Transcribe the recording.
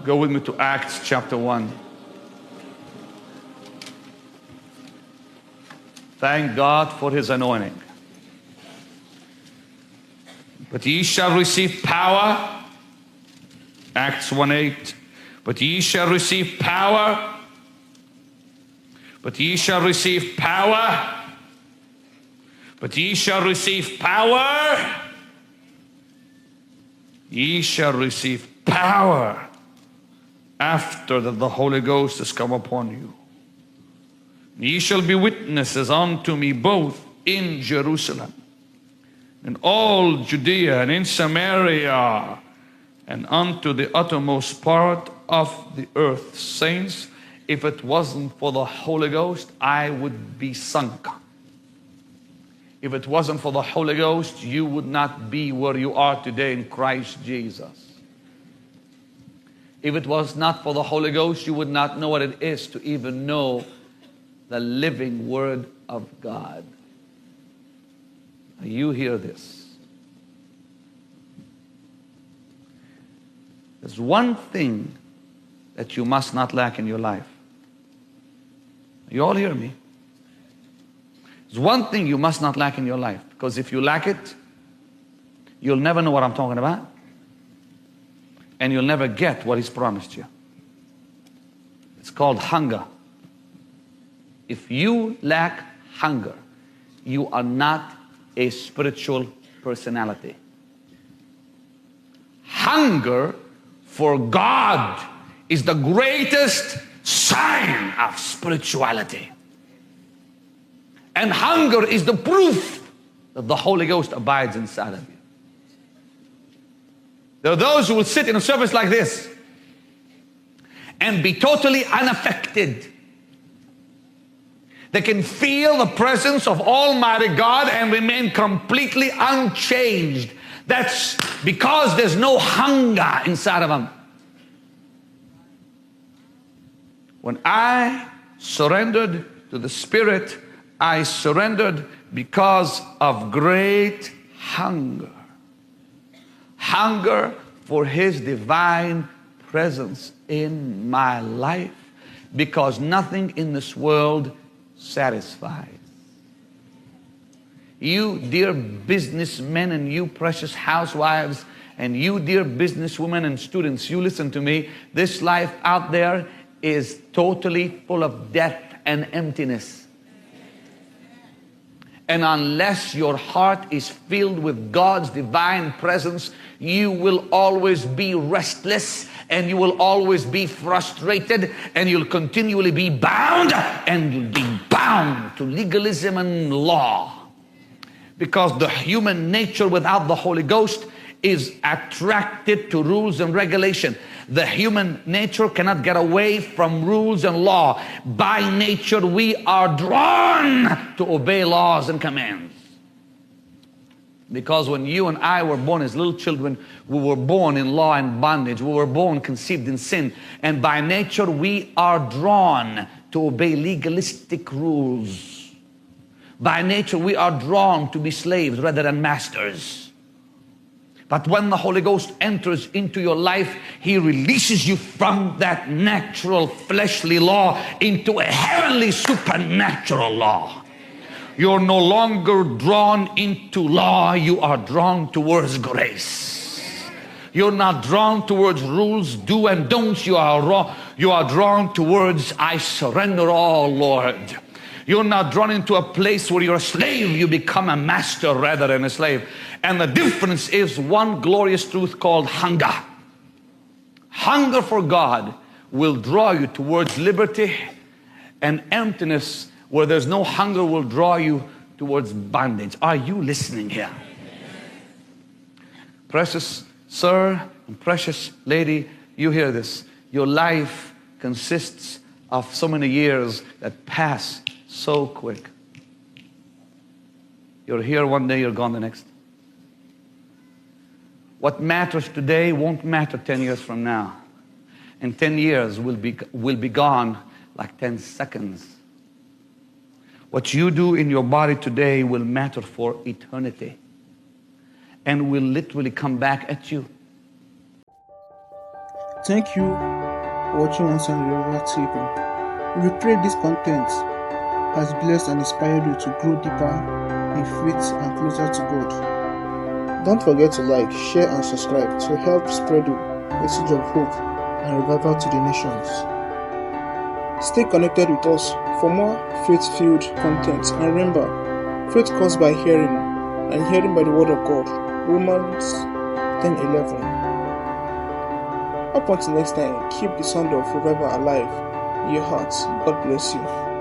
Go with me to Acts chapter 1. Thank God for His anointing. But ye shall receive power. Acts 1:8. But ye shall receive power. But ye shall receive power. But ye shall receive power. Ye shall receive power after that the Holy Ghost has come upon you. Ye shall be witnesses unto me both in Jerusalem, in all Judea, and in Samaria, and unto the uttermost part of the earth. Saints, if it wasn't for the Holy Ghost, I would be sunk. If it wasn't for the Holy Ghost, you would not be where you are today in Christ Jesus. If it was not for the Holy Ghost, you would not know what it is to even know the living Word of God. You hear this. There's one thing that you must not lack in your life. You all hear me? There's one thing you must not lack in your life, because if you lack it, you'll never know what I'm talking about, and you'll never get what He's promised you. It's called hunger. If you lack hunger, you are not a spiritual personality. Hunger for God is the greatest sign of spirituality. And hunger is the proof that the Holy Ghost abides inside of you. There are those who will sit in a service like this and be totally unaffected. They can feel the presence of Almighty God and remain completely unchanged. That's because there's no hunger inside of them. When I surrendered to the Spirit, I surrendered because of great hunger. Hunger for His divine presence in my life, because nothing in this world satisfies. You dear businessmen, and you precious housewives, and you dear businesswomen and students, you listen to me. This life out there is totally full of death and emptiness. And unless your heart is filled with God's divine presence, you will always be restless, and you will always be frustrated, and you'll continually be bound, and you'll be bound to legalism and law. Because the human nature without the Holy Ghost is attracted to rules and regulation. The human nature cannot get away from rules and law. By nature, we are drawn to obey laws and commands. Because when you and I were born as little children, we were born in law and bondage. We were born conceived in sin. And by nature, we are drawn to obey legalistic rules. By nature, we are drawn to be slaves rather than masters. But when the Holy Ghost enters into your life, He releases you from that natural fleshly law into a heavenly supernatural law. You're no longer drawn into law, you are drawn towards grace. You're not drawn towards rules, do and don'ts. You are drawn towards, I surrender all, Lord. You're not drawn into a place where you're a slave. You become a master rather than a slave. And the difference is one glorious truth called hunger. Hunger for God will draw you towards liberty, and emptiness where there's no hunger will draw you towards bondage. Are you listening here? Precious sir and precious lady, you hear this. Your life consists of so many years that pass so quick. You're here one day, you're gone the next. What matters today won't matter 10 years from now. And 10 years will be gone like 10 seconds. What you do in your body today will matter for eternity, and will literally come back at you. Thank you for watching Once on Revival TV. We pray this content has blessed and inspired you to grow deeper in faith and closer to God. Don't forget to like, share, and subscribe to help spread the message of hope and revival to the nations. Stay connected with us for more faith-filled content, and remember, faith comes by hearing, and hearing by the word of God. Romans 10:11. Up until next time, keep the sound of revival alive in your hearts. God bless you.